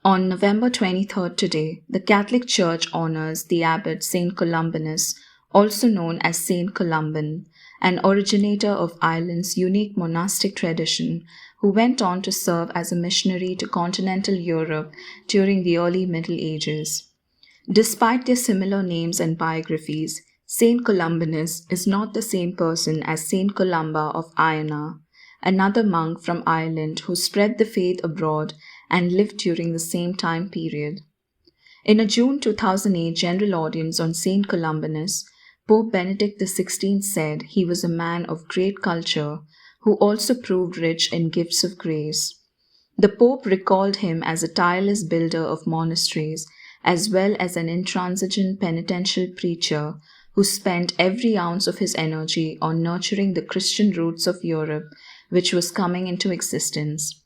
On November 23rd today, the Catholic Church honors the abbot Saint Columbanus, also known as Saint Columban, an originator of Ireland's unique monastic tradition, who went on to serve as a missionary to continental Europe during the early Middle Ages. Despite their similar names and biographies, Saint Columbanus is not the same person as Saint Columba of Iona, another monk from Ireland who spread the faith abroad and lived during the same time period. In a June 2008 general audience on Saint Columbanus, Pope Benedict XVI said he was a man of great culture who also proved rich in gifts of grace. The Pope recalled him as a tireless builder of monasteries as well as an intransigent penitential preacher who spent every ounce of his energy on nurturing the Christian roots of Europe, which was coming into existence.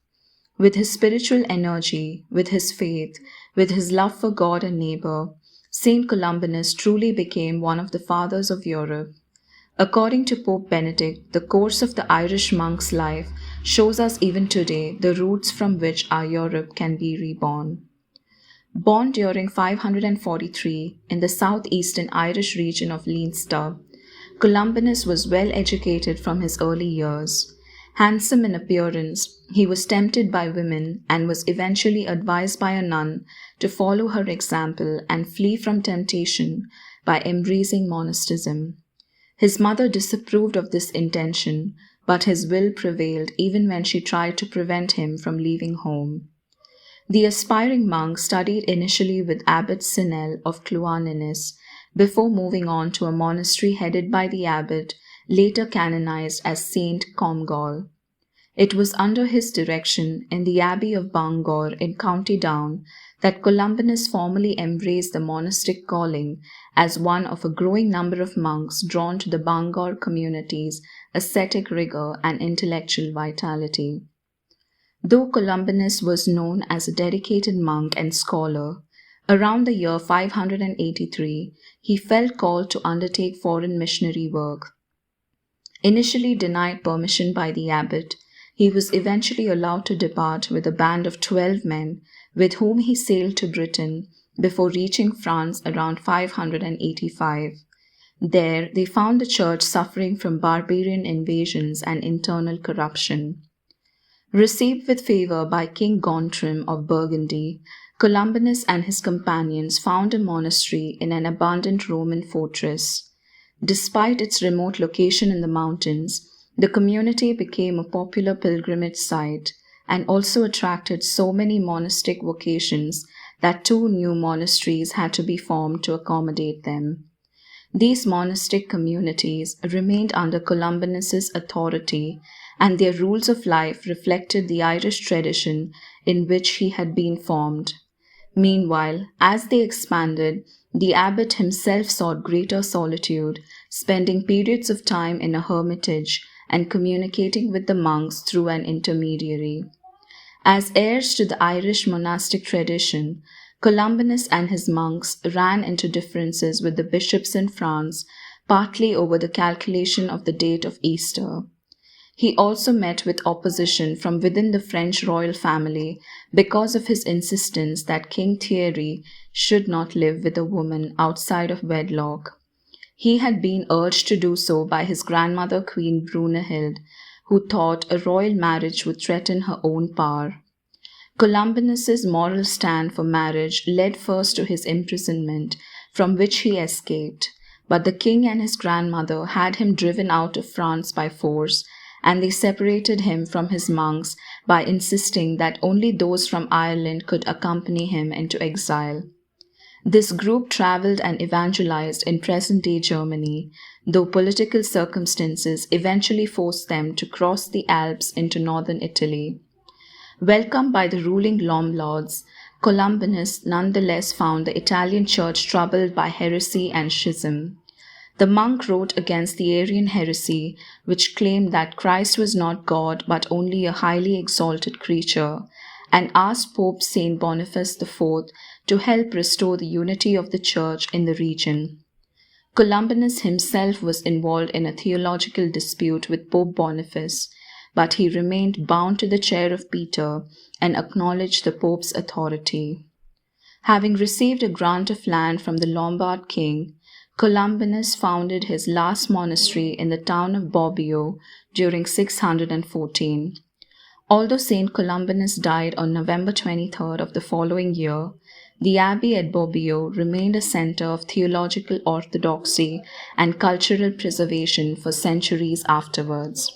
With his spiritual energy, with his faith, with his love for God and neighbor, Saint Columbanus truly became one of the fathers of Europe. According to Pope Benedict, the course of the Irish monk's life shows us even today the roots from which our Europe can be reborn. Born during 543 in the southeastern Irish region of Leinster, Columbanus was well educated from his early years. Handsome in appearance, he was tempted by women and was eventually advised by a nun to follow her example and flee from temptation by embracing monasticism. His mother disapproved of this intention, but his will prevailed even when she tried to prevent him from leaving home. The aspiring monk studied initially with Abbot Sinel of Columbanus before moving on to a monastery headed by the abbot, later canonized as Saint Comgall. It was under his direction in the Abbey of Bangor in County Down that Columbanus formally embraced the monastic calling as one of a growing number of monks drawn to the Bangor community's ascetic rigor and intellectual vitality. Though Columbanus was known as a dedicated monk and scholar, around the year 583 he felt called to undertake foreign missionary work. Initially denied permission by the abbot, he was eventually allowed to depart with a band of 12 men with whom he sailed to Britain before reaching France around 585. There they found the church suffering from barbarian invasions and internal corruption. Received with favor by King Gontram of Burgundy, Columbanus and his companions found a monastery in an abandoned Roman fortress. Despite its remote location in the mountains, the community became a popular pilgrimage site and also attracted so many monastic vocations that 2 new monasteries had to be formed to accommodate them. These monastic communities remained under Columbanus's authority, and their rules of life reflected the Irish tradition in which he had been formed. Meanwhile, as they expanded, the abbot himself sought greater solitude, spending periods of time in a hermitage and communicating with the monks through an intermediary. As heirs to the Irish monastic tradition, Columbanus and his monks ran into differences with the bishops in France, partly over the calculation of the date of Easter. He also met with opposition from within the French royal family because of his insistence that King Thierry should not live with a woman outside of wedlock. He had been urged to do so by his grandmother Queen Brunhild, who thought a royal marriage would threaten her own power. Columbanus's moral stand for marriage led first to his imprisonment, from which he escaped, but the king and his grandmother had him driven out of France by force, and they separated him from his monks by insisting that only those from Ireland could accompany him into exile. This group traveled and evangelized in present-day Germany, though political circumstances eventually forced them to cross the Alps into northern Italy. Welcomed by the ruling Lomlords, Columbanus nonetheless found the Italian church troubled by heresy and schism. The monk wrote against the Arian heresy, which claimed that Christ was not God but only a highly exalted creature, and asked Pope Saint Boniface IV to help restore the unity of the Church in the region. Columbanus himself was involved in a theological dispute with Pope Boniface, but he remained bound to the chair of Peter and acknowledge the Pope's authority. Having received a grant of land from the Lombard king, Columbanus founded his last monastery in the town of Bobbio during 614. Although Saint Columbanus died on November 23rd of the following year, the abbey at Bobbio remained a center of theological orthodoxy and cultural preservation for centuries afterwards.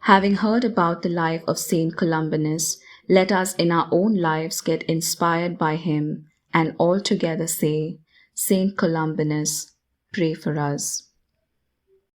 Having heard about the life of Saint Columbanus, let us in our own lives get inspired by him and all together say, Saint Columbanus, pray for us.